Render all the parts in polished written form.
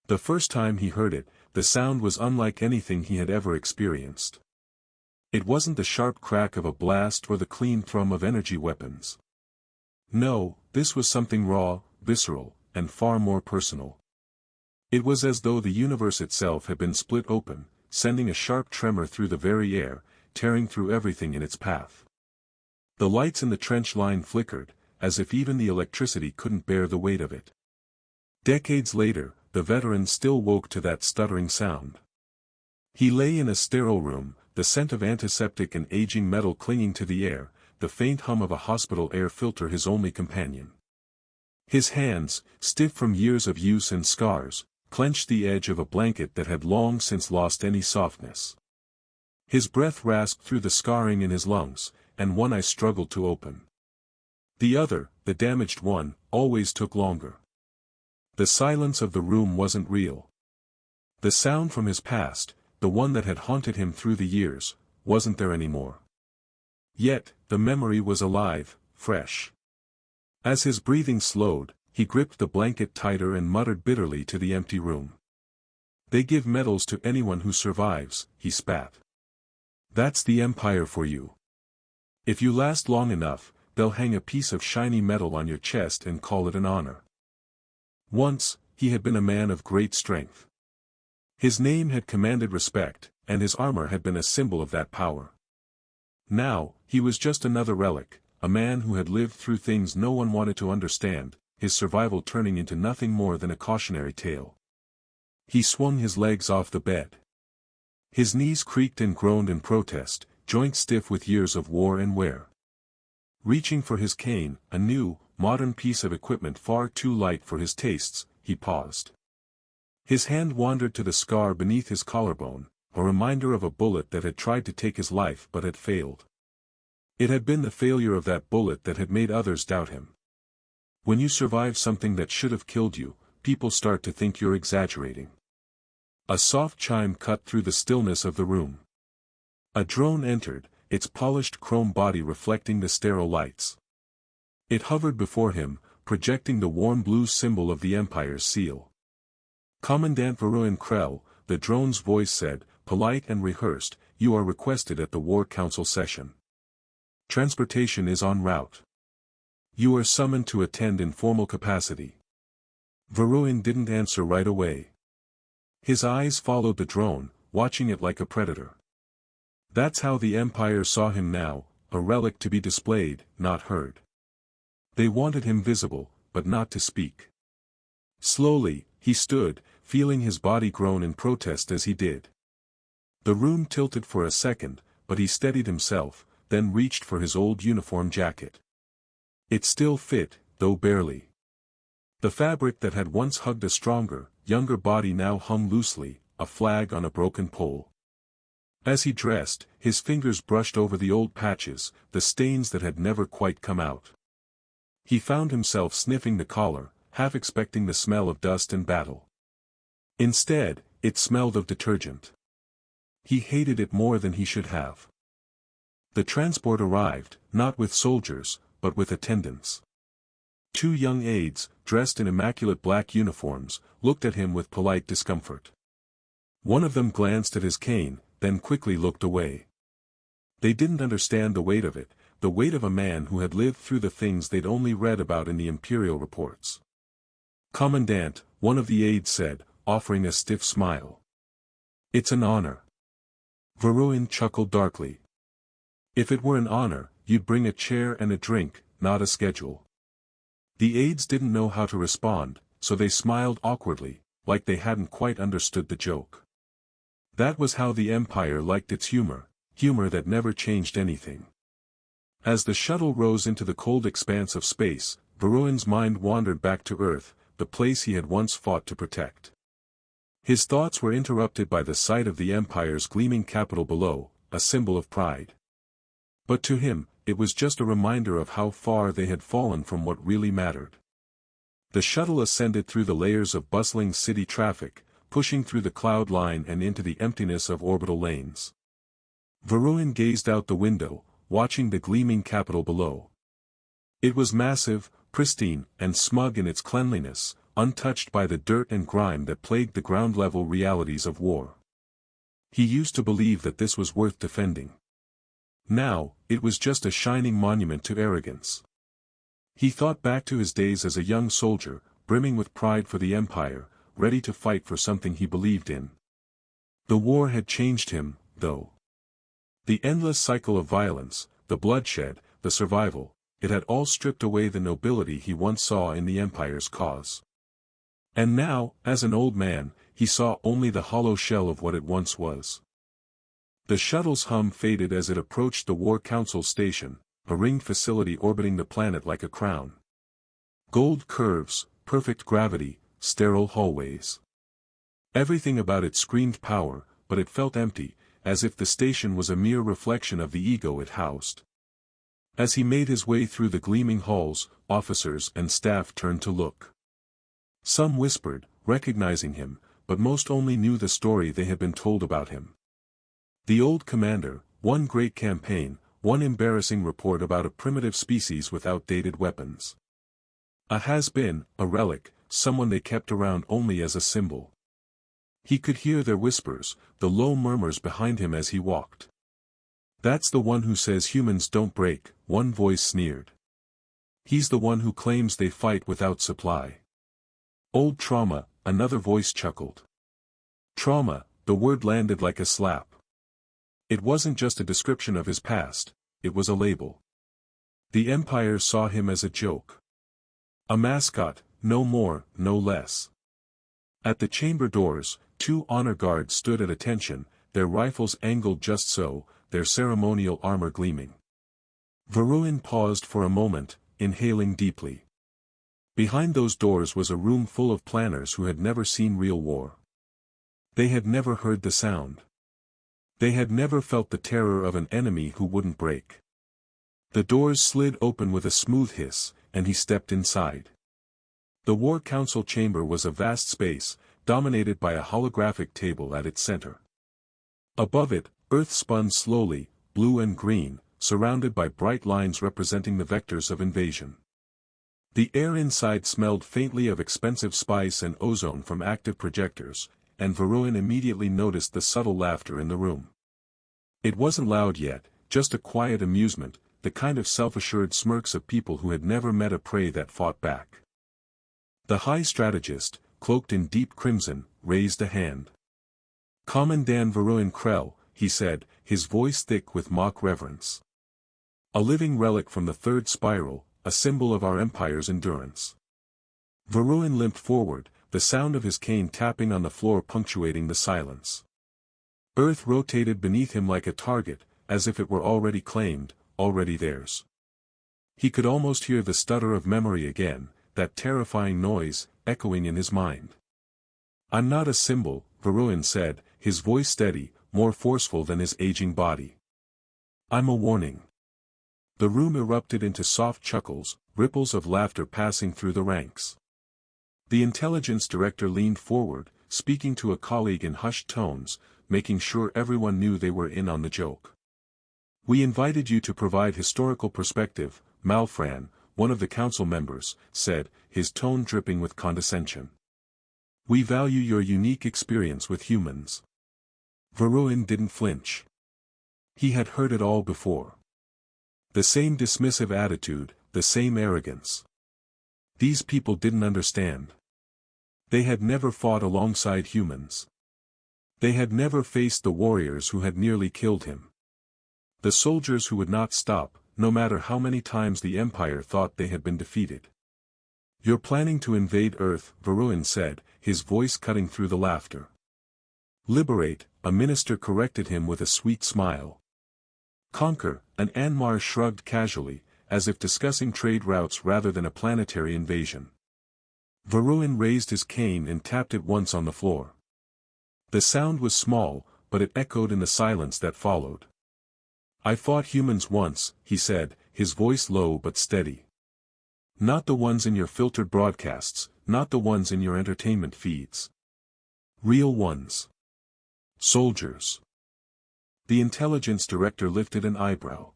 The first time he heard it, the sound was unlike anything he had ever experienced. It wasn't the sharp crack of a blast or the clean thrum of energy weapons. No, this was something raw, visceral, and far more personal. It was as though the universe itself had been split open, sending a sharp tremor through the very air, tearing through everything in its path. The lights in the trench line flickered, as if even the electricity couldn't bear the weight of it. Decades later, the veteran still woke to that stuttering sound. He lay in a sterile room, the scent of antiseptic and aging metal clinging to the air, the faint hum of a hospital air filter his only companion. His hands, stiff from years of use and scars, clenched the edge of a blanket that had long since lost any softness. His breath rasped through the scarring in his lungs, and one eye struggled to open. The other, the damaged one, always took longer. The silence of the room wasn't real. The sound from his past, the one that had haunted him through the years, wasn't there anymore. Yet, the memory was alive, fresh. As his breathing slowed, he gripped the blanket tighter and muttered bitterly to the empty room. "They give medals to anyone who survives," he spat. "That's the Empire for you. If you last long enough, they'll hang a piece of shiny metal on your chest and call it an honor." Once, he had been a man of great strength. His name had commanded respect, and his armor had been a symbol of that power. Now, he was just another relic, a man who had lived through things no one wanted to understand, his survival turning into nothing more than a cautionary tale. He swung his legs off the bed. His knees creaked and groaned in protest, joints stiff with years of war and wear. Reaching for his cane, a new, modern piece of equipment far too light for his tastes, he paused. His hand wandered to the scar beneath his collarbone, a reminder of a bullet that had tried to take his life but had failed. It had been the failure of that bullet that had made others doubt him. When you survive something that should have killed you, people start to think you're exaggerating. A soft chime cut through the stillness of the room. A drone entered, its polished chrome body reflecting the sterile lights. It hovered before him, projecting the warm blue symbol of the Empire's seal. "Commandant Varun Krell," the drone's voice said, polite and rehearsed, "you are requested at the War Council session. Transportation is en route. You are summoned to attend in formal capacity." Varun didn't answer right away. His eyes followed the drone, watching it like a predator. That's how the Empire saw him now, a relic to be displayed, not heard. They wanted him visible, but not to speak. Slowly, he stood, feeling his body groan in protest as he did. The room tilted for a second, but he steadied himself, then reached for his old uniform jacket. It still fit, though barely. The fabric that had once hugged a stronger, younger body now hung loosely, a flag on a broken pole. As he dressed, his fingers brushed over the old patches, the stains that had never quite come out. He found himself sniffing the collar, half expecting the smell of dust and battle. Instead, it smelled of detergent. He hated it more than he should have. The transport arrived, not with soldiers, but with attendants. 2 young aides, dressed in immaculate black uniforms, looked at him with polite discomfort. One of them glanced at his cane, then quickly looked away. They didn't understand the weight of it, the weight of a man who had lived through the things they'd only read about in the Imperial reports. "Commandant," one of the aides said, offering a stiff smile. "It's an honor." Varun chuckled darkly. "If it were an honor, you'd bring a chair and a drink, not a schedule." The aides didn't know how to respond, so they smiled awkwardly, like they hadn't quite understood the joke. That was how the Empire liked its humor, humor that never changed anything. As the shuttle rose into the cold expanse of space, Varun's mind wandered back to Earth, the place he had once fought to protect. His thoughts were interrupted by the sight of the Empire's gleaming capital below, a symbol of pride. But to him, it was just a reminder of how far they had fallen from what really mattered. The shuttle ascended through the layers of bustling city traffic, pushing through the cloud line and into the emptiness of orbital lanes. Varun gazed out the window, watching the gleaming capital below. It was massive, pristine, and smug in its cleanliness, untouched by the dirt and grime that plagued the ground-level realities of war. He used to believe that this was worth defending. Now, it was just a shining monument to arrogance. He thought back to his days as a young soldier, brimming with pride for the Empire, ready to fight for something he believed in. The war had changed him, though. The endless cycle of violence, the bloodshed, the survival, it had all stripped away the nobility he once saw in the Empire's cause. And now, as an old man, he saw only the hollow shell of what it once was. The shuttle's hum faded as it approached the War Council station, a ringed facility orbiting the planet like a crown. Gold curves, perfect gravity, sterile hallways. Everything about it screamed power, but it felt empty, as if the station was a mere reflection of the ego it housed. As he made his way through the gleaming halls, officers and staff turned to look. Some whispered, recognizing him, but most only knew the story they had been told about him. The old commander, one great campaign, one embarrassing report about a primitive species with outdated weapons. A has-been, a relic, someone they kept around only as a symbol. He could hear their whispers, the low murmurs behind him as he walked. "That's the one who says humans don't break," one voice sneered. "He's the one who claims they fight without supply." "Old trauma," another voice chuckled. Trauma, the word landed like a slap. It wasn't just a description of his past, it was a label. The Empire saw him as a joke. A mascot, no more, no less. At the chamber doors, 2 honor guards stood at attention, their rifles angled just so, their ceremonial armor gleaming. Varun paused for a moment, inhaling deeply. Behind those doors was a room full of planners who had never seen real war. They had never heard the sound. They had never felt the terror of an enemy who wouldn't break. The doors slid open with a smooth hiss, and he stepped inside. The War Council chamber was a vast space, dominated by a holographic table at its center. Above it, Earth spun slowly, blue and green, surrounded by bright lines representing the vectors of invasion. The air inside smelled faintly of expensive spice and ozone from active projectors, and Varun immediately noticed the subtle laughter in the room. It wasn't loud yet, just a quiet amusement, the kind of self-assured smirks of people who had never met a prey that fought back. The High Strategist, cloaked in deep crimson, raised a hand. "Commandant Varun Krell," he said, his voice thick with mock reverence. "A living relic from the third spiral, a symbol of our empire's endurance." Varun limped forward, the sound of his cane tapping on the floor punctuating the silence. Earth rotated beneath him like a target, as if it were already claimed, already theirs. He could almost hear the stutter of memory again, that terrifying noise, echoing in his mind. "I'm not a symbol," Varun said, his voice steady, more forceful than his aging body. "I'm a warning." The room erupted into soft chuckles, ripples of laughter passing through the ranks. The intelligence director leaned forward, speaking to a colleague in hushed tones, making sure everyone knew they were in on the joke. "We invited you to provide historical perspective," Malfran, one of the council members, said, his tone dripping with condescension. "We value your unique experience with humans." Varun didn't flinch. He had heard it all before. The same dismissive attitude, the same arrogance. These people didn't understand. They had never fought alongside humans. They had never faced the warriors who had nearly killed him. The soldiers who would not stop, no matter how many times the Empire thought they had been defeated. "You're planning to invade Earth," Varun said, his voice cutting through the laughter. "Liberate," a minister corrected him with a sweet smile. "Conquer," an Anmar shrugged casually, as if discussing trade routes rather than a planetary invasion. Varun raised his cane and tapped it once on the floor. The sound was small, but it echoed in the silence that followed. "I fought humans once," he said, his voice low but steady. "Not the ones in your filtered broadcasts, not the ones in your entertainment feeds. Real ones. Soldiers." The intelligence director lifted an eyebrow.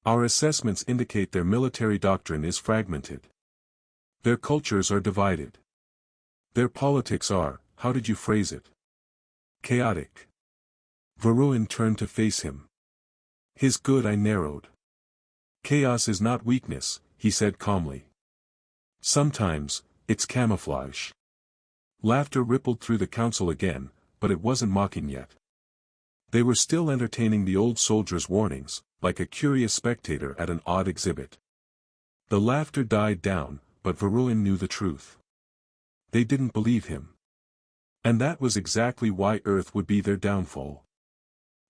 "Our assessments indicate their military doctrine is fragmented. Their cultures are divided. Their politics are, how did you phrase it? Chaotic. Varun turned to face him. His good eye narrowed. Chaos is not weakness, he said calmly. Sometimes, it's camouflage. Laughter rippled through the council again, but it wasn't mocking yet. They were still entertaining the old soldier's warnings, like a curious spectator at an odd exhibit. The laughter died down, but Varun knew the truth. They didn't believe him. And that was exactly why Earth would be their downfall.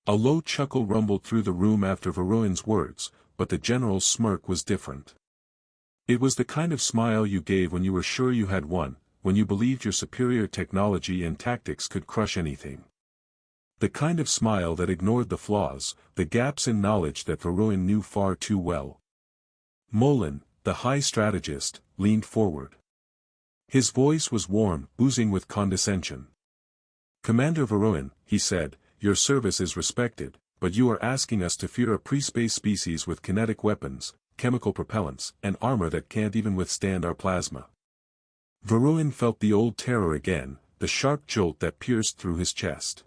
A low chuckle rumbled through the room after Varun's words, but the general's smirk was different. It was the kind of smile you gave when you were sure you had won, when you believed your superior technology and tactics could crush anything. The kind of smile that ignored the flaws, the gaps in knowledge that Varun knew far too well. Molin, the high strategist, leaned forward. His voice was warm, oozing with condescension. Commander Varun, he said, your service is respected, but you are asking us to fear a pre-space species with kinetic weapons, chemical propellants, and armor that can't even withstand our plasma. Varun felt the old terror again, the sharp jolt that pierced through his chest.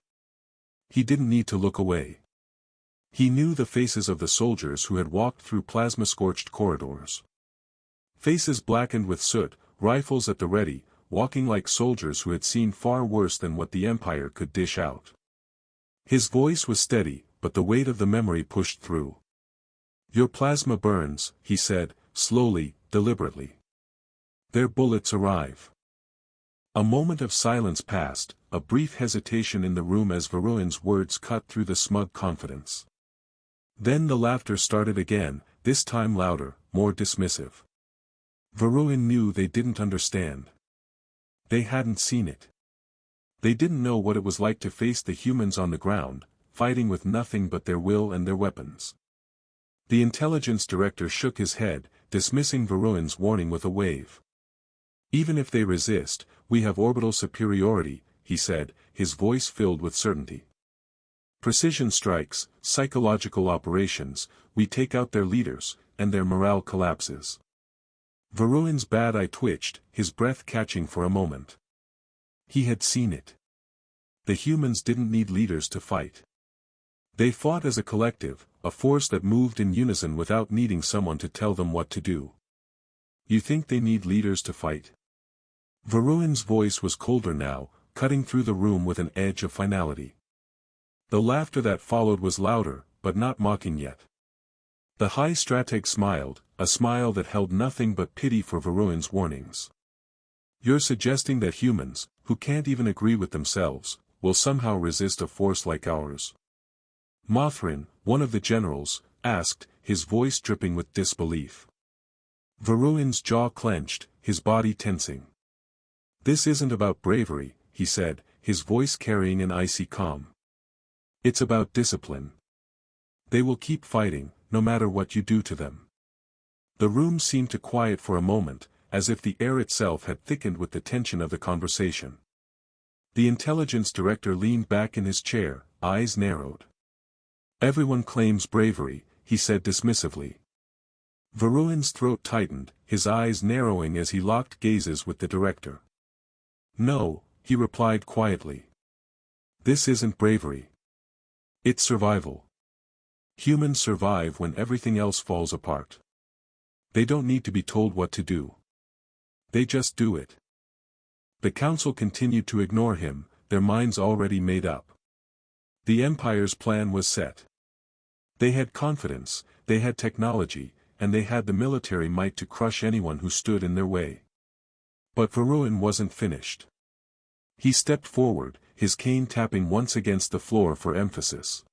He didn't need to look away. He knew the faces of the soldiers who had walked through plasma-scorched corridors. Faces blackened with soot, rifles at the ready, walking like soldiers who had seen far worse than what the Empire could dish out. His voice was steady, but the weight of the memory pushed through. Your plasma burns, he said, slowly, deliberately. Their bullets arrive. A moment of silence passed, a brief hesitation in the room as Varun's words cut through the smug confidence. Then the laughter started again, this time louder, more dismissive. Varun knew they didn't understand. They hadn't seen it. They didn't know what it was like to face the humans on the ground, fighting with nothing but their will and their weapons. The intelligence director shook his head, dismissing Varun's warning with a wave. Even if they resist, we have orbital superiority, he said, his voice filled with certainty. Precision strikes, psychological operations, we take out their leaders, and their morale collapses. Varun's bad eye twitched, his breath catching for a moment. He had seen it. The humans didn't need leaders to fight. They fought as a collective, a force that moved in unison without needing someone to tell them what to do. You think they need leaders to fight? Varun's voice was colder now, cutting through the room with an edge of finality. The laughter that followed was louder, but not mocking yet. The high strateg smiled, a smile that held nothing but pity for Varun's warnings. You're suggesting that humans, who can't even agree with themselves, will somehow resist a force like ours? Mothrin, one of the generals, asked, his voice dripping with disbelief. Varun's jaw clenched, his body tensing. This isn't about bravery, he said, his voice carrying an icy calm. It's about discipline. They will keep fighting, no matter what you do to them. The room seemed to quiet for a moment, as if the air itself had thickened with the tension of the conversation. The intelligence director leaned back in his chair, eyes narrowed. Everyone claims bravery, he said dismissively. Varun's throat tightened, his eyes narrowing as he locked gazes with the director. No, he replied quietly. This isn't bravery. It's survival. Humans survive when everything else falls apart. They don't need to be told what to do. They just do it. The council continued to ignore him, their minds already made up. The Empire's plan was set. They had confidence, they had technology, and they had the military might to crush anyone who stood in their way. But Varun wasn't finished. He stepped forward, his cane tapping once against the floor for emphasis.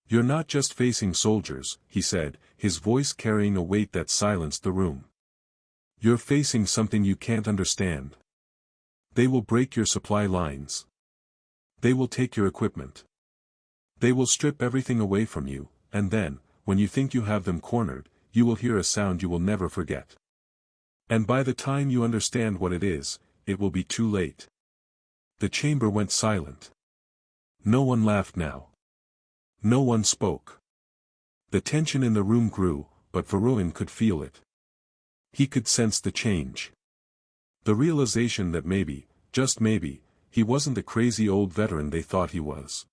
You're not just facing soldiers, he said, his voice carrying a weight that silenced the room. You're facing something you can't understand. They will break your supply lines. They will take your equipment. They will strip everything away from you, and then, when you think you have them cornered, you will hear a sound you will never forget. And by the time you understand what it is, it will be too late. The chamber went silent. No one laughed now. No one spoke. The tension in the room grew, but Varun could feel it. He could sense the change. The realization that maybe, just maybe, he wasn't the crazy old veteran they thought he was.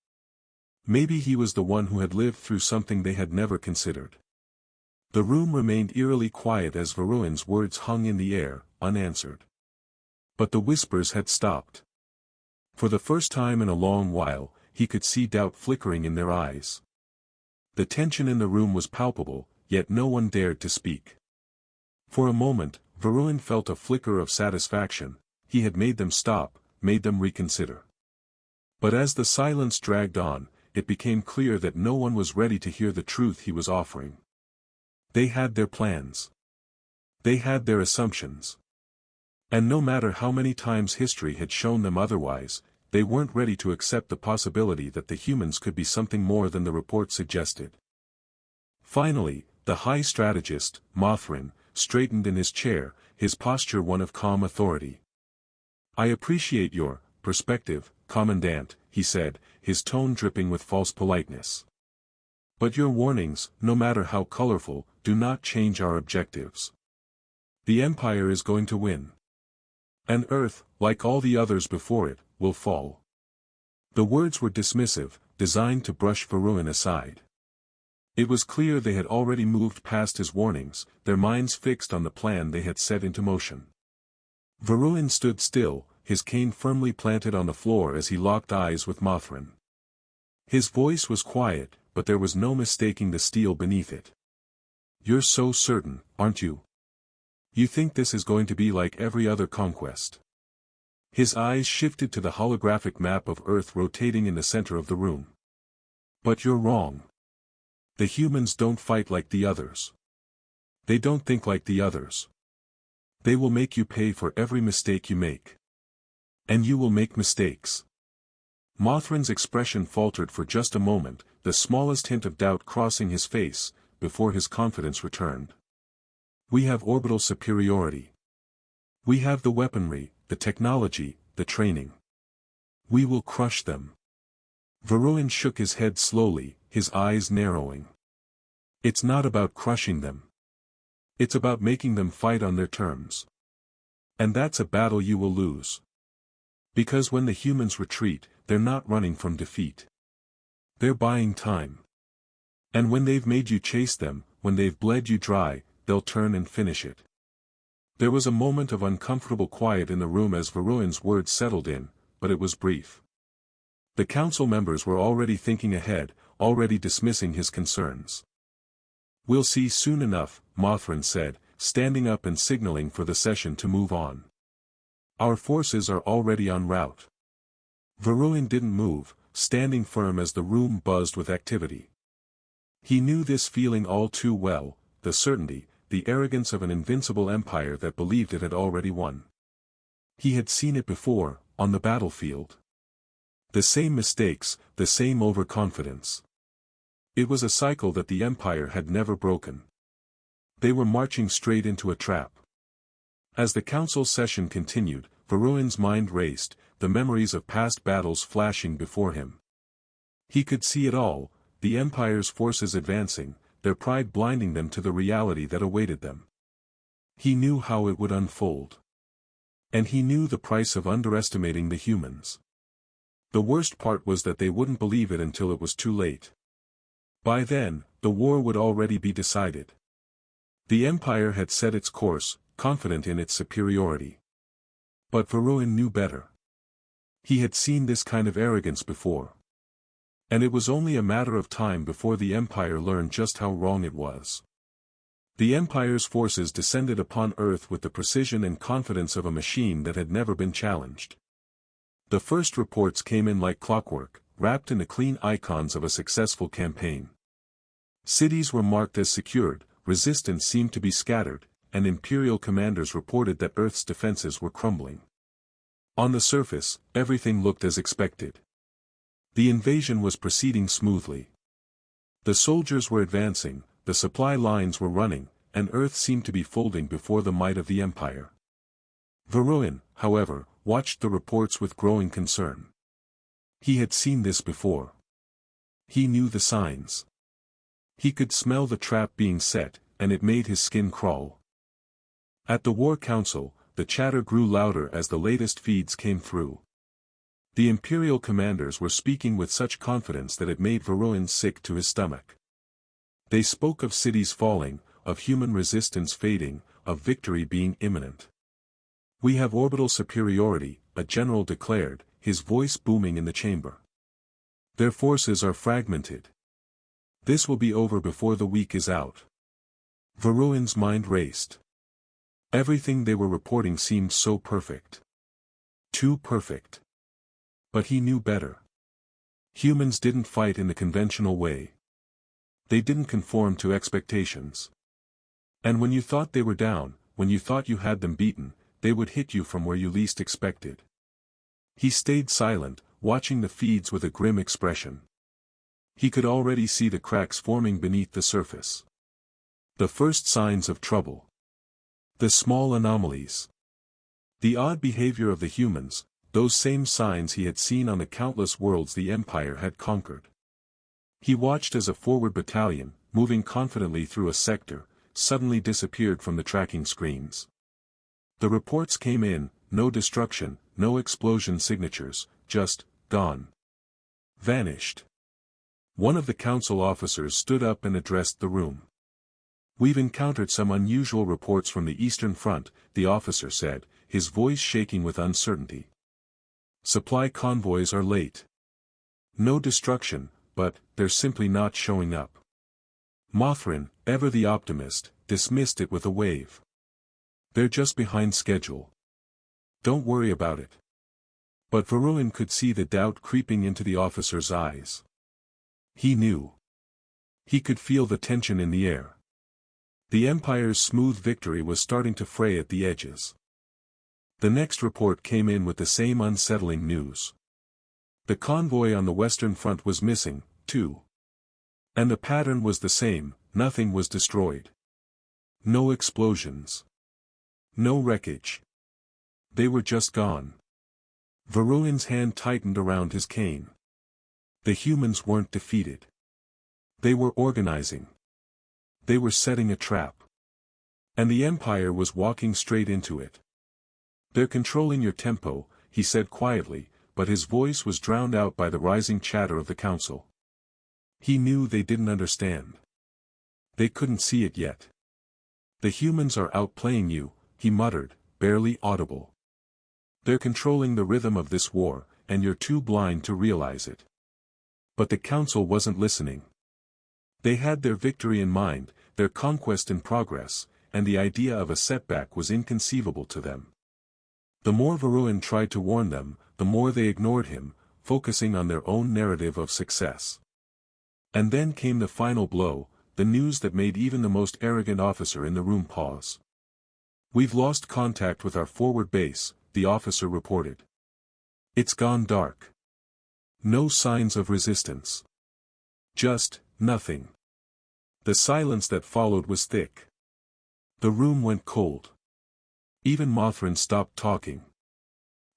Maybe he was the one who had lived through something they had never considered. The room remained eerily quiet as Varroan's words hung in the air, unanswered. But the whispers had stopped. For the first time in a long while, he could see doubt flickering in their eyes. The tension in the room was palpable, yet no one dared to speak. For a moment, Varroan felt a flicker of satisfaction. He had made them stop, made them reconsider. But as the silence dragged on, it became clear that no one was ready to hear the truth he was offering. They had their plans. They had their assumptions. And no matter how many times history had shown them otherwise, they weren't ready to accept the possibility that the humans could be something more than the report suggested. Finally, the high strategist, Mothrin, straightened in his chair, his posture one of calm authority. "I appreciate your perspective, Commandant," he said, his tone dripping with false politeness. "But your warnings, no matter how colorful, do not change our objectives. The Empire is going to win. And Earth, like all the others before it, will fall." The words were dismissive, designed to brush Varroan aside. It was clear they had already moved past his warnings, their minds fixed on the plan they had set into motion. Varroan stood still, his cane firmly planted on the floor as he locked eyes with Mothrin. His voice was quiet, but there was no mistaking the steel beneath it. "You're so certain, aren't you? You think this is going to be like every other conquest?" His eyes shifted to the holographic map of Earth rotating in the center of the room. "But you're wrong. The humans don't fight like the others. They don't think like the others. They will make you pay for every mistake you make. And you will make mistakes." Mothrin's expression faltered for just a moment, the smallest hint of doubt crossing his face, before his confidence returned. "We have orbital superiority. We have the weaponry, the technology, the training. We will crush them." Varroan shook his head slowly, his eyes narrowing. "It's not about crushing them. It's about making them fight on their terms. And that's a battle you will lose. Because when the humans retreat, they're not running from defeat. They're buying time. And when they've made you chase them, when they've bled you dry, they'll turn and finish it." There was a moment of uncomfortable quiet in the room as Varroan's words settled in, but it was brief. The council members were already thinking ahead, already dismissing his concerns. "We'll see soon enough," Mothrin said, standing up and signaling for the session to move on. "Our forces are already en route." Varroan didn't move, standing firm as the room buzzed with activity. He knew this feeling all too well, the certainty, the arrogance of an invincible empire that believed it had already won. He had seen it before, on the battlefield. The same mistakes, the same overconfidence. It was a cycle that the Empire had never broken. They were marching straight into a trap. As the council session continued, Varroan's mind raced, the memories of past battles flashing before him. He could see it all, the Empire's forces advancing, their pride blinding them to the reality that awaited them. He knew how it would unfold. And he knew the price of underestimating the humans. The worst part was that they wouldn't believe it until it was too late. By then, the war would already be decided. The Empire had set its course, confident in its superiority. But Varroan knew better. He had seen this kind of arrogance before. And it was only a matter of time before the Empire learned just how wrong it was. The Empire's forces descended upon Earth with the precision and confidence of a machine that had never been challenged. The first reports came in like clockwork, wrapped in the clean icons of a successful campaign. Cities were marked as secured, resistance seemed to be scattered, and Imperial commanders reported that Earth's defenses were crumbling. On the surface, everything looked as expected. The invasion was proceeding smoothly. The soldiers were advancing, the supply lines were running, and Earth seemed to be folding before the might of the Empire. Varroan, however, watched the reports with growing concern. He had seen this before. He knew the signs. He could smell the trap being set, and it made his skin crawl. At the War Council, the chatter grew louder as the latest feeds came through. The Imperial commanders were speaking with such confidence that it made Varroan sick to his stomach. They spoke of cities falling, of human resistance fading, of victory being imminent. "We have orbital superiority," a general declared, his voice booming in the chamber. "Their forces are fragmented. This will be over before the week is out." Varroan's mind raced. Everything they were reporting seemed so perfect. Too perfect. But he knew better. Humans didn't fight in the conventional way. They didn't conform to expectations. And when you thought they were down, when you thought you had them beaten, they would hit you from where you least expected. He stayed silent, watching the feeds with a grim expression. He could already see the cracks forming beneath the surface. The first signs of trouble. The small anomalies. The odd behavior of the humans, those same signs he had seen on the countless worlds the Empire had conquered. He watched as a forward battalion, moving confidently through a sector, suddenly disappeared from the tracking screens. The reports came in, no destruction, no explosion signatures, just, gone. Vanished. One of the council officers stood up and addressed the room. "We've encountered some unusual reports from the Eastern Front," the officer said, his voice shaking with uncertainty. "Supply convoys are late. No destruction, but they're simply not showing up." Mothrin, ever the optimist, dismissed it with a wave. "They're just behind schedule. Don't worry about it." But Varroan could see the doubt creeping into the officer's eyes. He knew. He could feel the tension in the air. The Empire's smooth victory was starting to fray at the edges. The next report came in with the same unsettling news. The convoy on the Western Front was missing, too. And the pattern was the same, nothing was destroyed. No explosions. No wreckage. They were just gone. Varroan's hand tightened around his cane. The humans weren't defeated. They were organizing. They were setting a trap. And the Empire was walking straight into it. "They're controlling your tempo," he said quietly, but his voice was drowned out by the rising chatter of the council. He knew they didn't understand. They couldn't see it yet. "The humans are outplaying you," he muttered, barely audible. "They're controlling the rhythm of this war, and you're too blind to realize it." But the council wasn't listening. They had their victory in mind, their conquest in progress, and the idea of a setback was inconceivable to them. The more Varroan tried to warn them, the more they ignored him, focusing on their own narrative of success. And then came the final blow, the news that made even the most arrogant officer in the room pause. "We've lost contact with our forward base," the officer reported. "It's gone dark. No signs of resistance. Just, nothing." The silence that followed was thick. The room went cold. Even Mothrin stopped talking.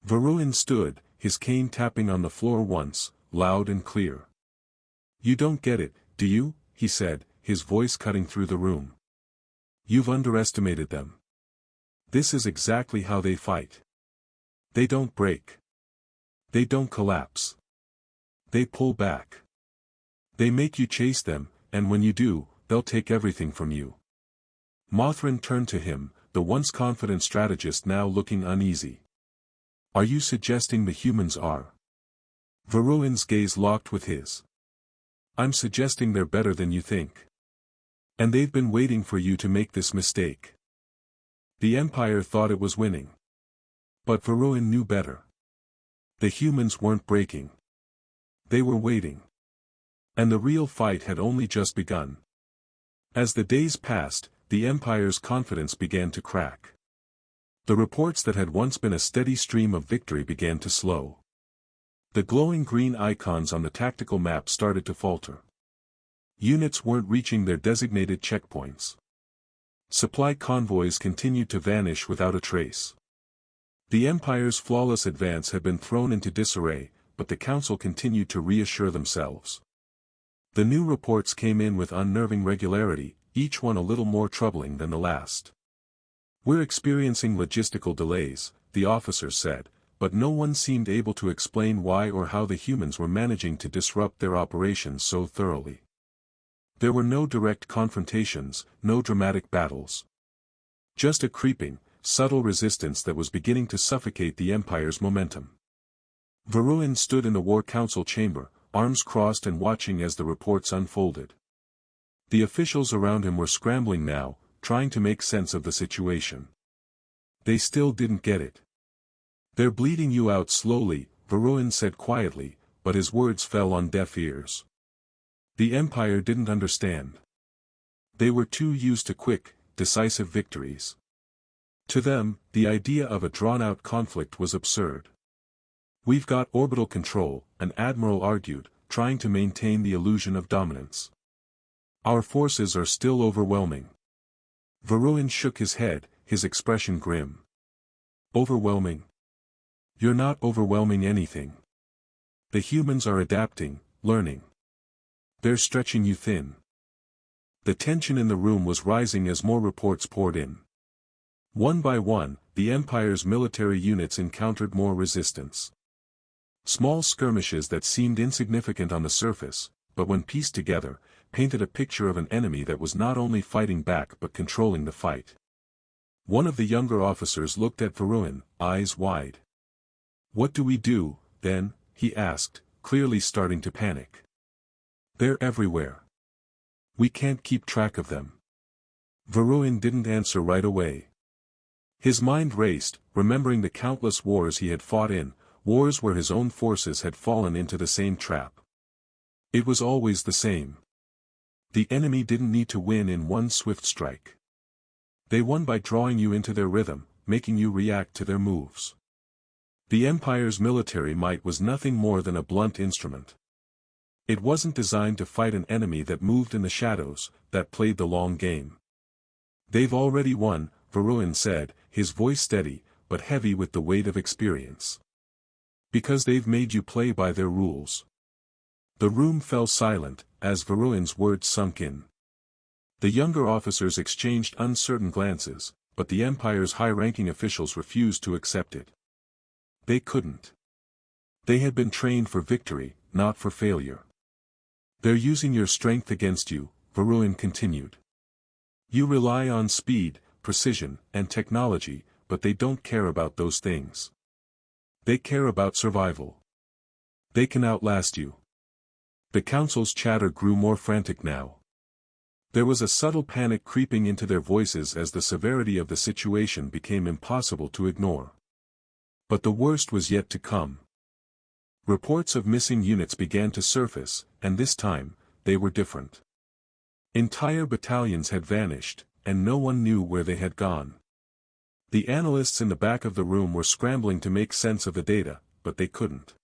Varroan stood, his cane tapping on the floor once, loud and clear. "You don't get it, do you?" he said, his voice cutting through the room. "You've underestimated them. This is exactly how they fight. They don't break. They don't collapse. They pull back. They make you chase them, and when you do, they'll take everything from you." Mothrin turned to him, the once confident strategist now looking uneasy. "Are you suggesting the humans are?" Varroan's gaze locked with his. "I'm suggesting they're better than you think. And they've been waiting for you to make this mistake." The Empire thought it was winning. But Varroan knew better. The humans weren't breaking. They were waiting. And the real fight had only just begun. As the days passed, the Empire's confidence began to crack. The reports that had once been a steady stream of victory began to slow. The glowing green icons on the tactical map started to falter. Units weren't reaching their designated checkpoints. Supply convoys continued to vanish without a trace. The Empire's flawless advance had been thrown into disarray, but the Council continued to reassure themselves. The new reports came in with unnerving regularity, each one a little more troubling than the last. "We're experiencing logistical delays," the officer said, but no one seemed able to explain why or how the humans were managing to disrupt their operations so thoroughly. There were no direct confrontations, no dramatic battles. Just a creeping, subtle resistance that was beginning to suffocate the Empire's momentum. Varun stood in the War Council chamber, arms crossed and watching as the reports unfolded. The officials around him were scrambling now, trying to make sense of the situation. They still didn't get it. "They're bleeding you out slowly," Varun said quietly, but his words fell on deaf ears. The Empire didn't understand. They were too used to quick, decisive victories. To them, the idea of a drawn-out conflict was absurd. "We've got orbital control," an admiral argued, trying to maintain the illusion of dominance. "Our forces are still overwhelming." Varun shook his head, his expression grim. "Overwhelming? You're not overwhelming anything. The humans are adapting, learning. They're stretching you thin." The tension in the room was rising as more reports poured in. One by one, the Empire's military units encountered more resistance. Small skirmishes that seemed insignificant on the surface, but when pieced together, painted a picture of an enemy that was not only fighting back but controlling the fight. One of the younger officers looked at Varun, eyes wide. "What do we do, then?" he asked, clearly starting to panic. "They're everywhere. We can't keep track of them." Varun didn't answer right away. His mind raced, remembering the countless wars he had fought in, wars where his own forces had fallen into the same trap. It was always the same. The enemy didn't need to win in one swift strike. They won by drawing you into their rhythm, making you react to their moves. The Empire's military might was nothing more than a blunt instrument. It wasn't designed to fight an enemy that moved in the shadows, that played the long game. "They've already won," Varun said, his voice steady, but heavy with the weight of experience. "Because they've made you play by their rules." The room fell silent, as Varun's words sunk in. The younger officers exchanged uncertain glances, but the Empire's high-ranking officials refused to accept it. They couldn't. They had been trained for victory, not for failure. "They're using your strength against you," Varun continued. "You rely on speed, precision, and technology, but they don't care about those things. They care about survival. They can outlast you." The council's chatter grew more frantic now. There was a subtle panic creeping into their voices as the severity of the situation became impossible to ignore. But the worst was yet to come. Reports of missing units began to surface, and this time, they were different. Entire battalions had vanished, and no one knew where they had gone. The analysts in the back of the room were scrambling to make sense of the data, but they couldn't.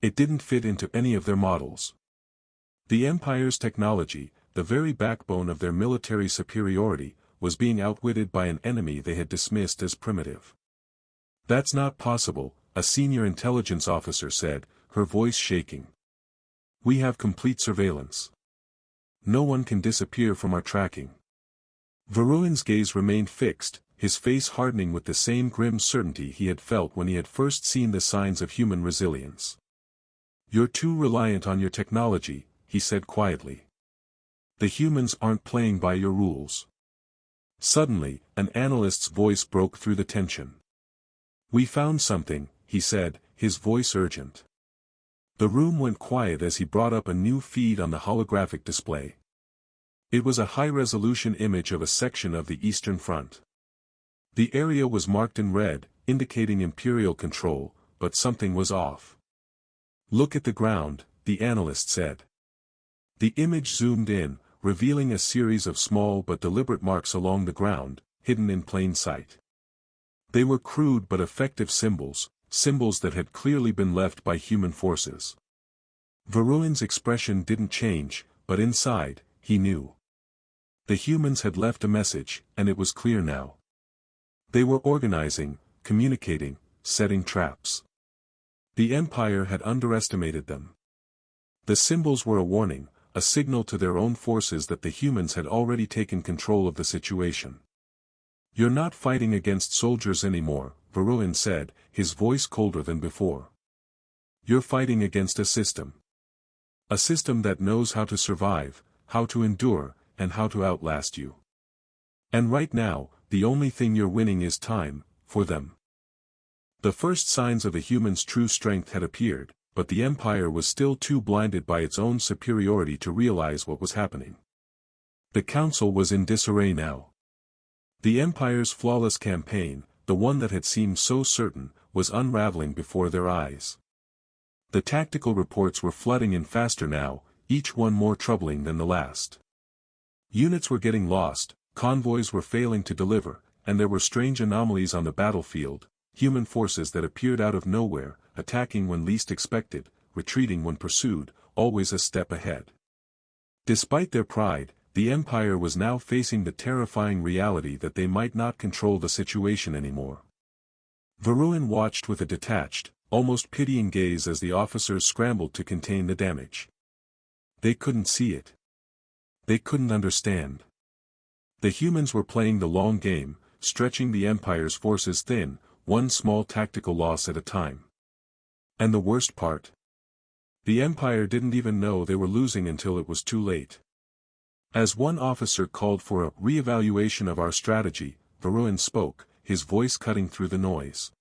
It didn't fit into any of their models. The Empire's technology, the very backbone of their military superiority, was being outwitted by an enemy they had dismissed as primitive. "That's not possible," a senior intelligence officer said, her voice shaking. "We have complete surveillance. No one can disappear from our tracking." Varun's gaze remained fixed, his face hardening with the same grim certainty he had felt when he had first seen the signs of human resilience. "You're too reliant on your technology," he said quietly. "The humans aren't playing by your rules." Suddenly, an analyst's voice broke through the tension. "We found something," he said, his voice urgent. The room went quiet as he brought up a new feed on the holographic display. It was a high-resolution image of a section of the Eastern Front. The area was marked in red, indicating Imperial control, but something was off. "Look at the ground," the analyst said. The image zoomed in, revealing a series of small but deliberate marks along the ground, hidden in plain sight. They were crude but effective symbols, symbols that had clearly been left by human forces. Varun's expression didn't change, but inside, he knew. The humans had left a message, and it was clear now. They were organizing, communicating, setting traps. The Empire had underestimated them. The symbols were a warning, a signal to their own forces that the humans had already taken control of the situation. You're not fighting against soldiers anymore, Varroan said, his voice colder than before. You're fighting against a system. A system that knows how to survive, how to endure, and how to outlast you. And right now, the only thing you're winning is time, for them. The first signs of the humans' true strength had appeared, but the Empire was still too blinded by its own superiority to realize what was happening. The Council was in disarray now. The Empire's flawless campaign, the one that had seemed so certain, was unraveling before their eyes. The tactical reports were flooding in faster now, each one more troubling than the last. Units were getting lost, convoys were failing to deliver, and there were strange anomalies on the battlefield, human forces that appeared out of nowhere, attacking when least expected, retreating when pursued, always a step ahead. Despite their pride, the Empire was now facing the terrifying reality that they might not control the situation anymore. Varroan watched with a detached, almost pitying gaze as the officers scrambled to contain the damage. They couldn't see it. They couldn't understand. The humans were playing the long game, stretching the Empire's forces thin, one small tactical loss at a time. And the worst part? The Empire didn't even know they were losing until it was too late. As one officer called for a re-evaluation of our strategy, Varroan spoke, his voice cutting through the noise.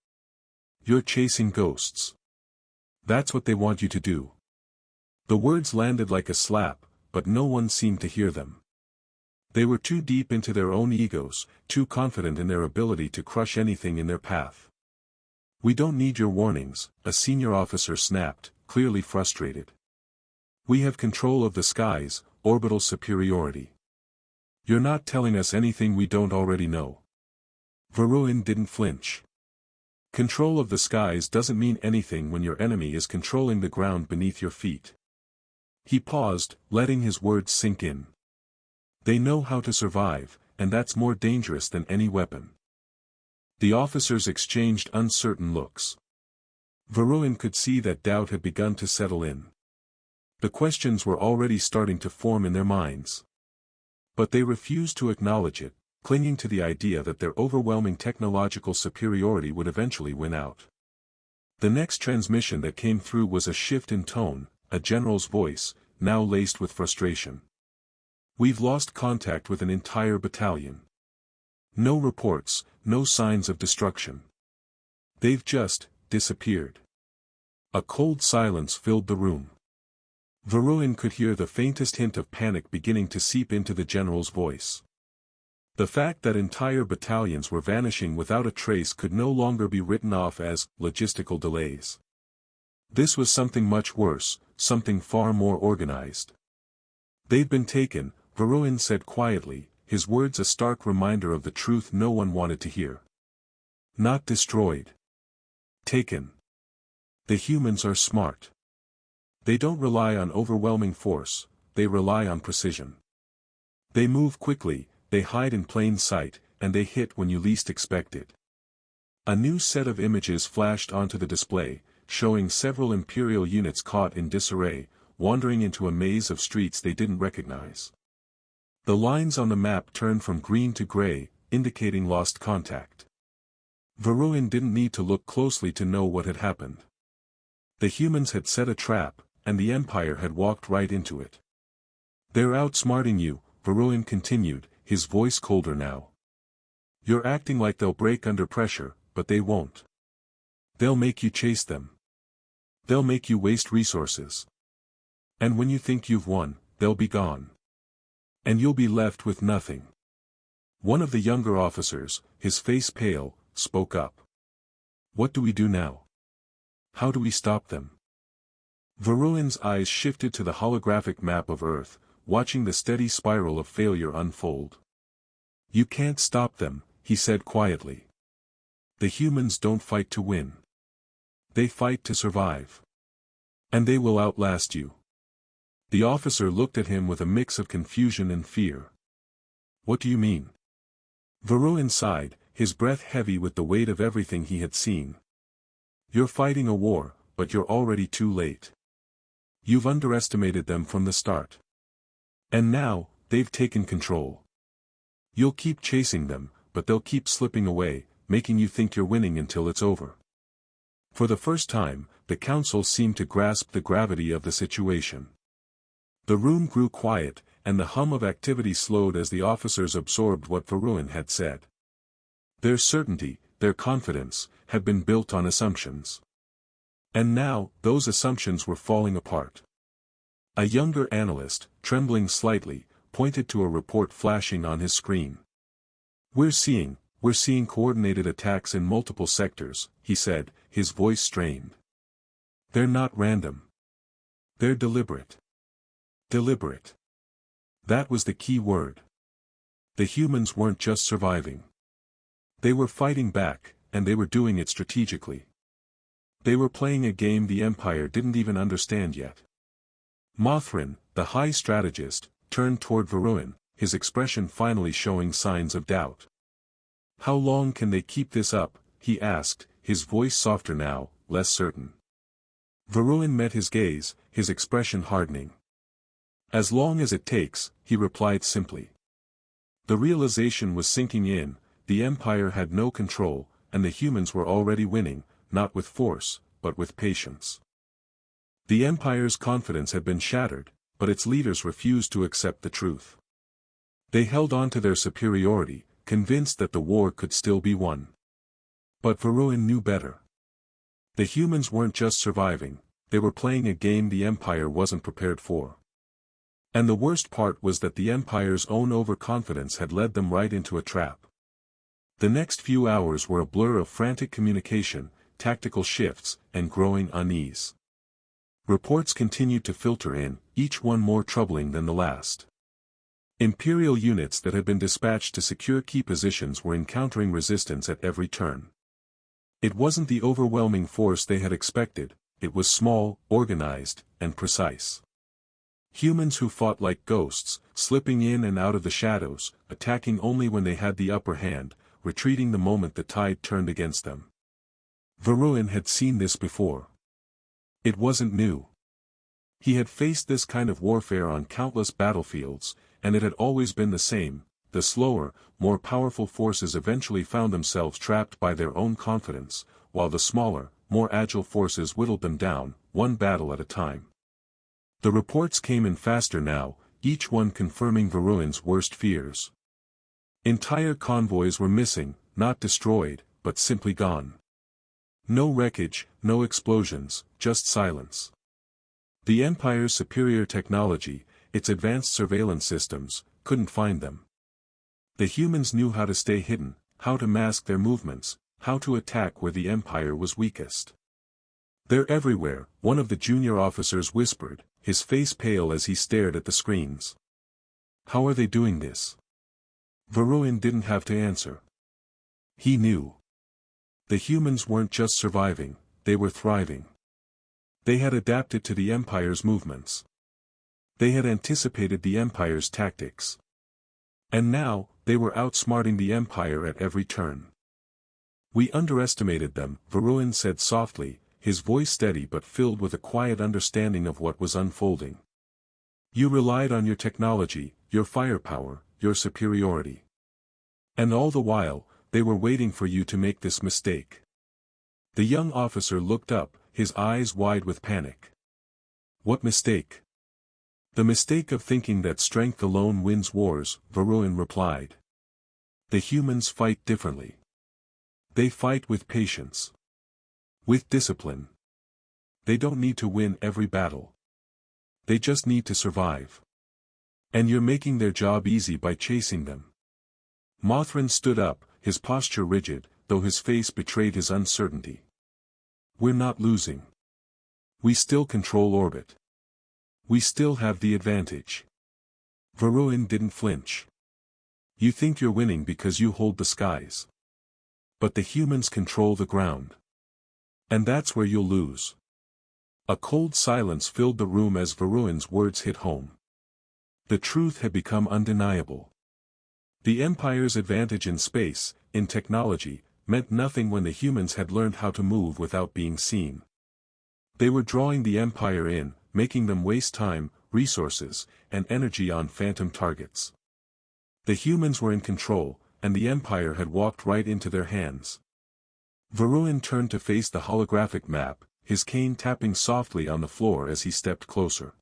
You're chasing ghosts. That's what they want you to do. The words landed like a slap, but no one seemed to hear them. They were too deep into their own egos, too confident in their ability to crush anything in their path. We don't need your warnings, a senior officer snapped, clearly frustrated. We have control of the skies, orbital superiority. You're not telling us anything we don't already know. Varroan didn't flinch. Control of the skies doesn't mean anything when your enemy is controlling the ground beneath your feet. He paused, letting his words sink in. They know how to survive, and that's more dangerous than any weapon. The officers exchanged uncertain looks. Varroan could see that doubt had begun to settle in. The questions were already starting to form in their minds. But they refused to acknowledge it, clinging to the idea that their overwhelming technological superiority would eventually win out. The next transmission that came through was a shift in tone, a general's voice, now laced with frustration. We've lost contact with an entire battalion. No reports, no signs of destruction. They've just disappeared. A cold silence filled the room. Varroan could hear the faintest hint of panic beginning to seep into the general's voice. The fact that entire battalions were vanishing without a trace could no longer be written off as logistical delays. This was something much worse, something far more organized. They've been taken, Varroan said quietly, his words a stark reminder of the truth no one wanted to hear. Not destroyed. Taken. The humans are smart. They don't rely on overwhelming force, they rely on precision. They move quickly, they hide in plain sight, and they hit when you least expect it. A new set of images flashed onto the display, showing several Imperial units caught in disarray, wandering into a maze of streets they didn't recognize. The lines on the map turned from green to gray, indicating lost contact. Varroan didn't need to look closely to know what had happened. The humans had set a trap, and the Empire had walked right into it. They're outsmarting you, Varroan continued, his voice colder now. You're acting like they'll break under pressure, but they won't. They'll make you chase them. They'll make you waste resources. And when you think you've won, they'll be gone. And you'll be left with nothing. One of the younger officers, his face pale, spoke up. What do we do now? How do we stop them? Varroan's eyes shifted to the holographic map of Earth, watching the steady spiral of failure unfold. You can't stop them, he said quietly. The humans don't fight to win. They fight to survive. And they will outlast you. The officer looked at him with a mix of confusion and fear. What do you mean? Varroan sighed, his breath heavy with the weight of everything he had seen. You're fighting a war, but you're already too late. You've underestimated them from the start. And now, they've taken control. You'll keep chasing them, but they'll keep slipping away, making you think you're winning until it's over. For the first time, the council seemed to grasp the gravity of the situation. The room grew quiet, and the hum of activity slowed as the officers absorbed what Varun had said. Their certainty, their confidence, had been built on assumptions. And now, those assumptions were falling apart. A younger analyst, trembling slightly, pointed to a report flashing on his screen. We're seeing coordinated attacks in multiple sectors, he said, his voice strained. They're not random. They're deliberate. Deliberate. That was the key word. The humans weren't just surviving. They were fighting back, and they were doing it strategically. They were playing a game the Empire didn't even understand yet. Mothrin, the high strategist, turned toward Varun, his expression finally showing signs of doubt. How long can they keep this up, he asked, his voice softer now, less certain. Varun met his gaze, his expression hardening. As long as it takes, he replied simply. The realization was sinking in, the Empire had no control, and the humans were already winning, not with force, but with patience. The Empire's confidence had been shattered, but its leaders refused to accept the truth. They held on to their superiority, convinced that the war could still be won. But Varun knew better. The humans weren't just surviving, they were playing a game the Empire wasn't prepared for. And the worst part was that the Empire's own overconfidence had led them right into a trap. The next few hours were a blur of frantic communication, tactical shifts, and growing unease. Reports continued to filter in, each one more troubling than the last. Imperial units that had been dispatched to secure key positions were encountering resistance at every turn. It wasn't the overwhelming force they had expected, it was small, organized, and precise. Humans who fought like ghosts, slipping in and out of the shadows, attacking only when they had the upper hand, retreating the moment the tide turned against them. Varun had seen this before. It wasn't new. He had faced this kind of warfare on countless battlefields, and it had always been the same. The slower, more powerful forces eventually found themselves trapped by their own confidence, while the smaller, more agile forces whittled them down, one battle at a time. The reports came in faster now, each one confirming Varun's worst fears. Entire convoys were missing, not destroyed, but simply gone. No wreckage, no explosions, just silence. The Empire's superior technology, its advanced surveillance systems, couldn't find them. The humans knew how to stay hidden, how to mask their movements, how to attack where the Empire was weakest. They're everywhere, one of the junior officers whispered, his face pale as he stared at the screens. How are they doing this? Varun didn't have to answer. He knew. The humans weren't just surviving, they were thriving. They had adapted to the Empire's movements. They had anticipated the Empire's tactics. And now, they were outsmarting the Empire at every turn. We underestimated them, Varun said softly, his voice steady but filled with a quiet understanding of what was unfolding. You relied on your technology, your firepower, your superiority. And all the while, they were waiting for you to make this mistake. The young officer looked up, his eyes wide with panic. What mistake? The mistake of thinking that strength alone wins wars, Varun replied. The humans fight differently. They fight with patience. With discipline. They don't need to win every battle. They just need to survive. And you're making their job easy by chasing them. Mothrin stood up, his posture rigid, though his face betrayed his uncertainty. We're not losing. We still control orbit. We still have the advantage. Varun didn't flinch. You think you're winning because you hold the skies. But the humans control the ground. And that's where you'll lose. A cold silence filled the room as Varun's words hit home. The truth had become undeniable. The Empire's advantage in space, in technology, meant nothing when the humans had learned how to move without being seen. They were drawing the Empire in, making them waste time, resources, and energy on phantom targets. The humans were in control, and the Empire had walked right into their hands. Varun turned to face the holographic map, his cane tapping softly on the floor as he stepped closer.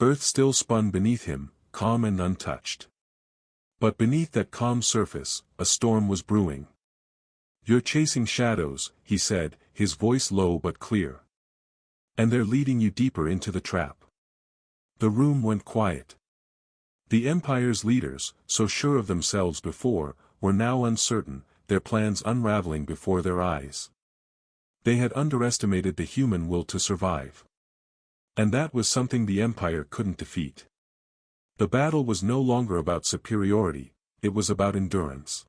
Earth still spun beneath him, calm and untouched. But beneath that calm surface, a storm was brewing. "You're chasing shadows," he said, his voice low but clear. "And they're leading you deeper into the trap." The room went quiet. The Empire's leaders, so sure of themselves before, were now uncertain, their plans unraveling before their eyes. They had underestimated the human will to survive. And that was something the Empire couldn't defeat. The battle was no longer about superiority, it was about endurance.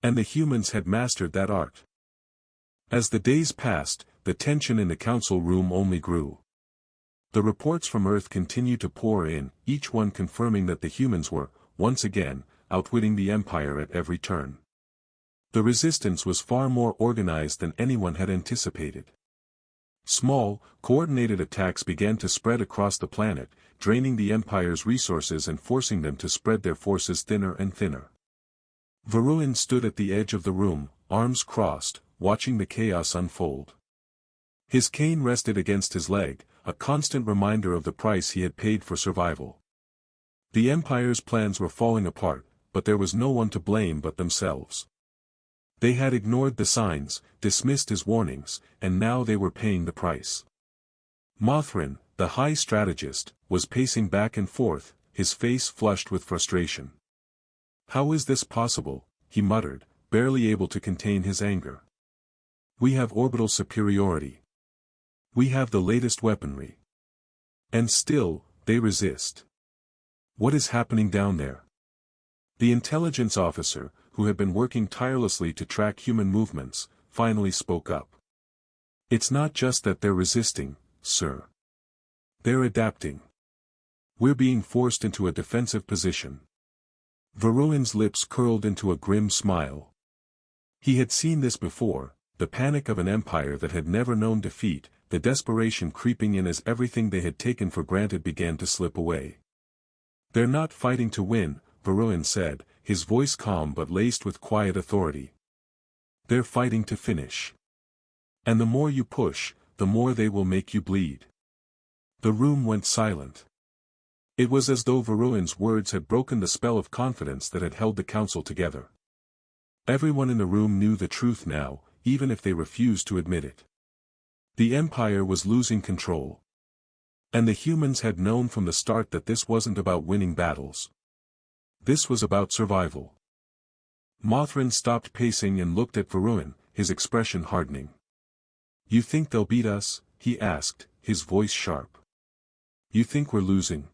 And the humans had mastered that art. As the days passed, the tension in the council room only grew. The reports from Earth continued to pour in, each one confirming that the humans were, once again, outwitting the Empire at every turn. The resistance was far more organized than anyone had anticipated. Small, coordinated attacks began to spread across the planet, draining the Empire's resources and forcing them to spread their forces thinner and thinner. Varun stood at the edge of the room, arms crossed, watching the chaos unfold. His cane rested against his leg, a constant reminder of the price he had paid for survival. The Empire's plans were falling apart, but there was no one to blame but themselves. They had ignored the signs, dismissed his warnings, and now they were paying the price. Mothrin, the high strategist, was pacing back and forth, his face flushed with frustration. "How is this possible?" he muttered, barely able to contain his anger. "We have orbital superiority. We have the latest weaponry. And still, they resist. What is happening down there?" The intelligence officer, who had been working tirelessly to track human movements, finally spoke up. "It's not just that they're resisting, sir. They're adapting. We're being forced into a defensive position." Varun's lips curled into a grim smile. He had seen this before, the panic of an empire that had never known defeat, the desperation creeping in as everything they had taken for granted began to slip away. "They're not fighting to win," Varun said, his voice calm but laced with quiet authority. "They're fighting to finish. And the more you push, the more they will make you bleed." The room went silent. It was as though Varun's words had broken the spell of confidence that had held the council together. Everyone in the room knew the truth now, even if they refused to admit it. The Empire was losing control. And the humans had known from the start that this wasn't about winning battles. This was about survival. Mothrin stopped pacing and looked at Varun, his expression hardening. "You think they'll beat us?" he asked, his voice sharp. "You think we're losing?"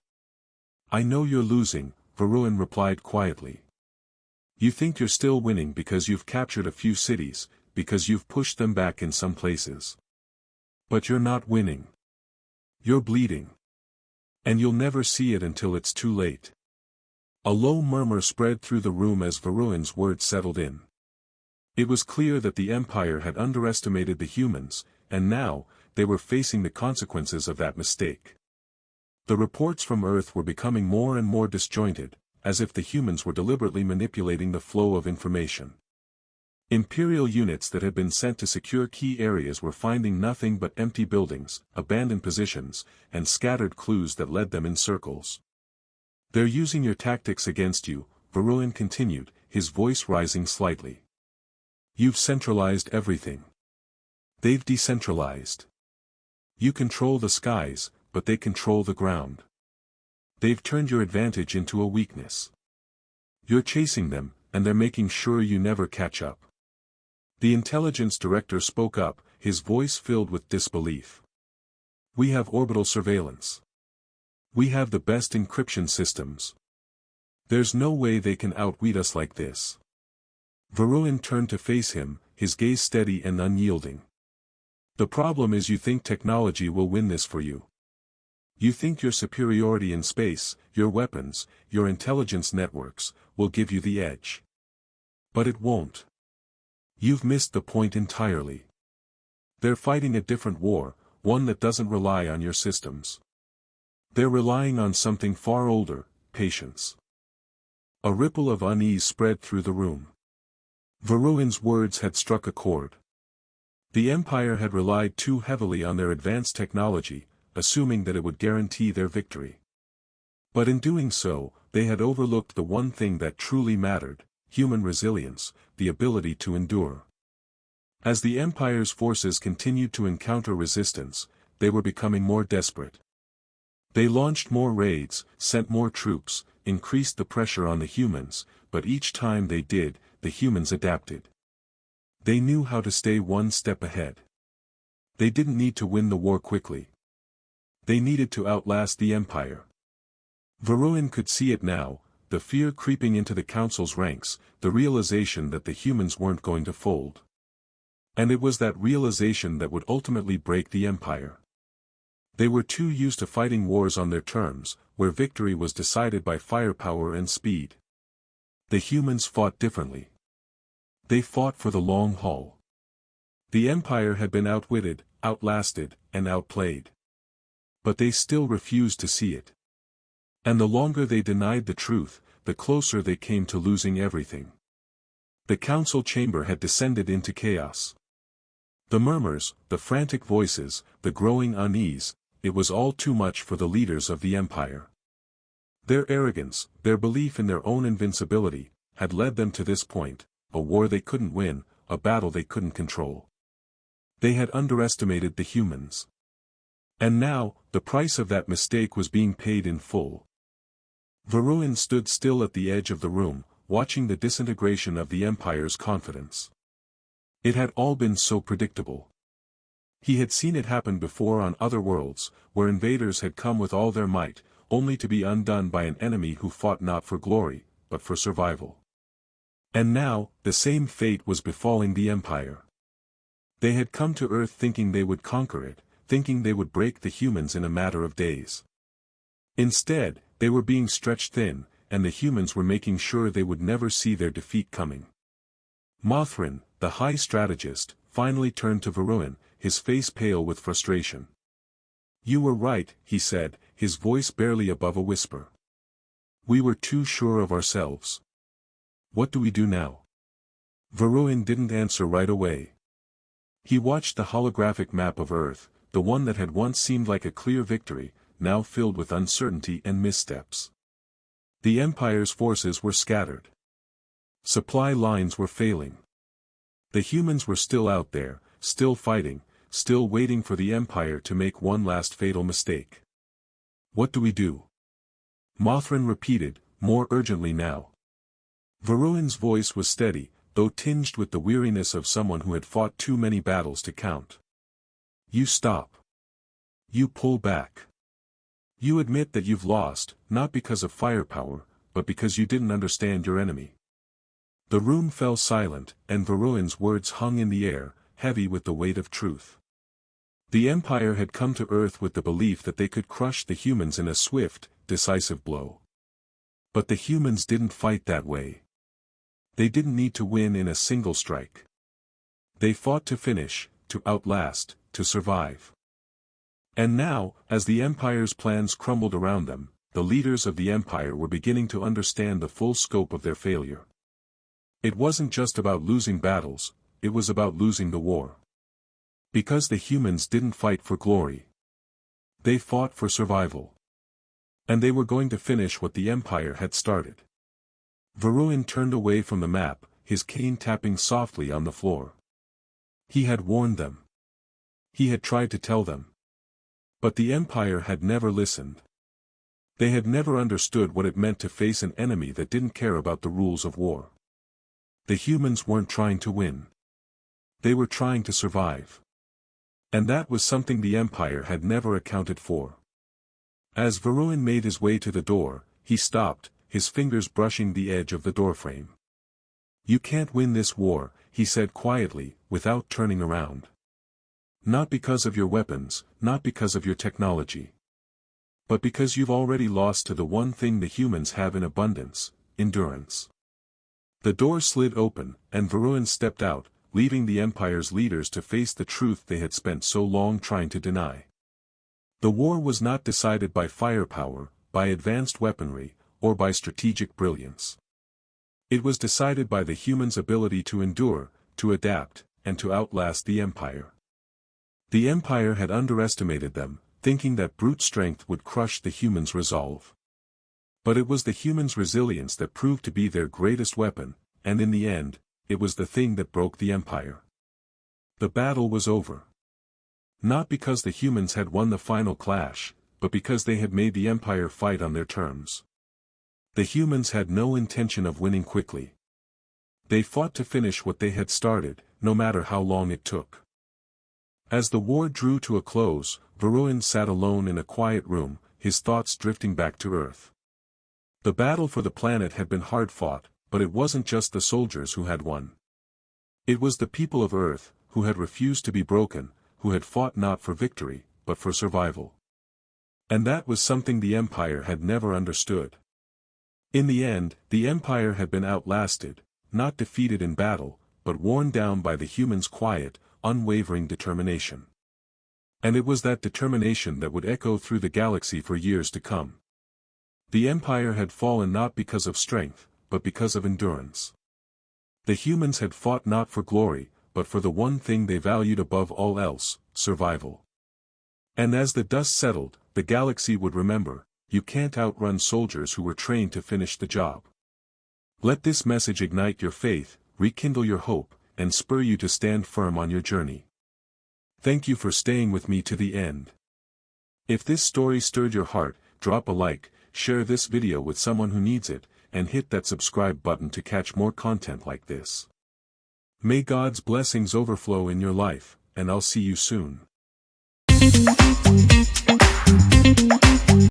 "I know you're losing," Varun replied quietly. "You think you're still winning because you've captured a few cities, because you've pushed them back in some places. But you're not winning. You're bleeding. And you'll never see it until it's too late." A low murmur spread through the room as Varun's words settled in. It was clear that the Empire had underestimated the humans, and now, they were facing the consequences of that mistake. The reports from Earth were becoming more and more disjointed, as if the humans were deliberately manipulating the flow of information. Imperial units that had been sent to secure key areas were finding nothing but empty buildings, abandoned positions, and scattered clues that led them in circles. "They're using your tactics against you," Varun continued, his voice rising slightly. "You've centralized everything. They've decentralized. You control the skies, but they control the ground. They've turned your advantage into a weakness. You're chasing them, and they're making sure you never catch up." The intelligence director spoke up, his voice filled with disbelief. "We have orbital surveillance. We have the best encryption systems. There's no way they can outwit us like this." Varun turned to face him, his gaze steady and unyielding. "The problem is you think technology will win this for you. You think your superiority in space, your weapons, your intelligence networks, will give you the edge. But it won't. You've missed the point entirely. They're fighting a different war, one that doesn't rely on your systems. They're relying on something far older, patience. A ripple of unease spread through the room. Varroan's words had struck a chord. The Empire had relied too heavily on their advanced technology, assuming that it would guarantee their victory. But in doing so, they had overlooked the one thing that truly mattered: human resilience, the ability to endure. As the Empire's forces continued to encounter resistance, they were becoming more desperate. They launched more raids, sent more troops, increased the pressure on the humans, but each time they did, the humans adapted. They knew how to stay one step ahead. They didn't need to win the war quickly. They needed to outlast the Empire. Varroan could see it now, the fear creeping into the Council's ranks, the realization that the humans weren't going to fold. And it was that realization that would ultimately break the Empire. They were too used to fighting wars on their terms, where victory was decided by firepower and speed. The humans fought differently. They fought for the long haul. The Empire had been outwitted, outlasted, and outplayed. But they still refused to see it. And the longer they denied the truth, the closer they came to losing everything. The council chamber had descended into chaos. The murmurs, the frantic voices, the growing unease, it was all too much for the leaders of the Empire. Their arrogance, their belief in their own invincibility, had led them to this point: a war they couldn't win, a battle they couldn't control. They had underestimated the humans. And now, the price of that mistake was being paid in full. Varroan stood still at the edge of the room, watching the disintegration of the Empire's confidence. It had all been so predictable. He had seen it happen before on other worlds, where invaders had come with all their might, only to be undone by an enemy who fought not for glory, but for survival. And now, the same fate was befalling the Empire. They had come to Earth thinking they would conquer it, thinking they would break the humans in a matter of days. Instead, they were being stretched thin, and the humans were making sure they would never see their defeat coming. Mothrin, the high strategist, finally turned to Varroan, his face pale with frustration. "You were right," he said, his voice barely above a whisper. "We were too sure of ourselves. What do we do now?" Varroan didn't answer right away. He watched the holographic map of Earth, the one that had once seemed like a clear victory, now filled with uncertainty and missteps. The Empire's forces were scattered. Supply lines were failing. The humans were still out there, still fighting, still waiting for the Empire to make one last fatal mistake. "What do we do?" Mothrin repeated, more urgently now. Varroan's voice was steady, though tinged with the weariness of someone who had fought too many battles to count. "You stop. You pull back. You admit that you've lost, not because of firepower, but because you didn't understand your enemy." The room fell silent, and Varroan's words hung in the air, heavy with the weight of truth. The Empire had come to Earth with the belief that they could crush the humans in a swift, decisive blow. But the humans didn't fight that way. They didn't need to win in a single strike. They fought to finish, to outlast, to survive. And now, as the Empire's plans crumbled around them, the leaders of the Empire were beginning to understand the full scope of their failure. It wasn't just about losing battles, it was about losing the war. Because the humans didn't fight for glory. They fought for survival. And they were going to finish what the Empire had started. Varroan turned away from the map, his cane tapping softly on the floor. He had warned them. He had tried to tell them. But the Empire had never listened. They had never understood what it meant to face an enemy that didn't care about the rules of war. The humans weren't trying to win. They were trying to survive. And that was something the Empire had never accounted for. As Varroan made his way to the door, he stopped, his fingers brushing the edge of the doorframe. "You can't win this war," he said quietly, without turning around. "Not because of your weapons, not because of your technology. But because you've already lost to the one thing the humans have in abundance: endurance." The door slid open, and Varroan stepped out, leaving the Empire's leaders to face the truth they had spent so long trying to deny. The war was not decided by firepower, by advanced weaponry, or by strategic brilliance. It was decided by the humans' ability to endure, to adapt, and to outlast the Empire. The Empire had underestimated them, thinking that brute strength would crush the humans' resolve. But it was the humans' resilience that proved to be their greatest weapon, and in the end, it was the thing that broke the Empire. The battle was over. Not because the humans had won the final clash, but because they had made the Empire fight on their terms. The humans had no intention of winning quickly. They fought to finish what they had started, no matter how long it took. As the war drew to a close, Varun sat alone in a quiet room, his thoughts drifting back to Earth. The battle for the planet had been hard fought, but it wasn't just the soldiers who had won. It was the people of Earth, who had refused to be broken, who had fought not for victory, but for survival. And that was something the Empire had never understood. In the end, the Empire had been outlasted, not defeated in battle, but worn down by the humans' quiet, unwavering determination. And it was that determination that would echo through the galaxy for years to come. The Empire had fallen not because of strength, but because of endurance. The humans had fought not for glory, but for the one thing they valued above all else, survival. And as the dust settled, the galaxy would remember, you can't outrun soldiers who were trained to finish the job. Let this message ignite your faith, rekindle your hope, and spur you to stand firm on your journey. Thank you for staying with me to the end. If this story stirred your heart, drop a like, share this video with someone who needs it, and hit that subscribe button to catch more content like this. May God's blessings overflow in your life, and I'll see you soon.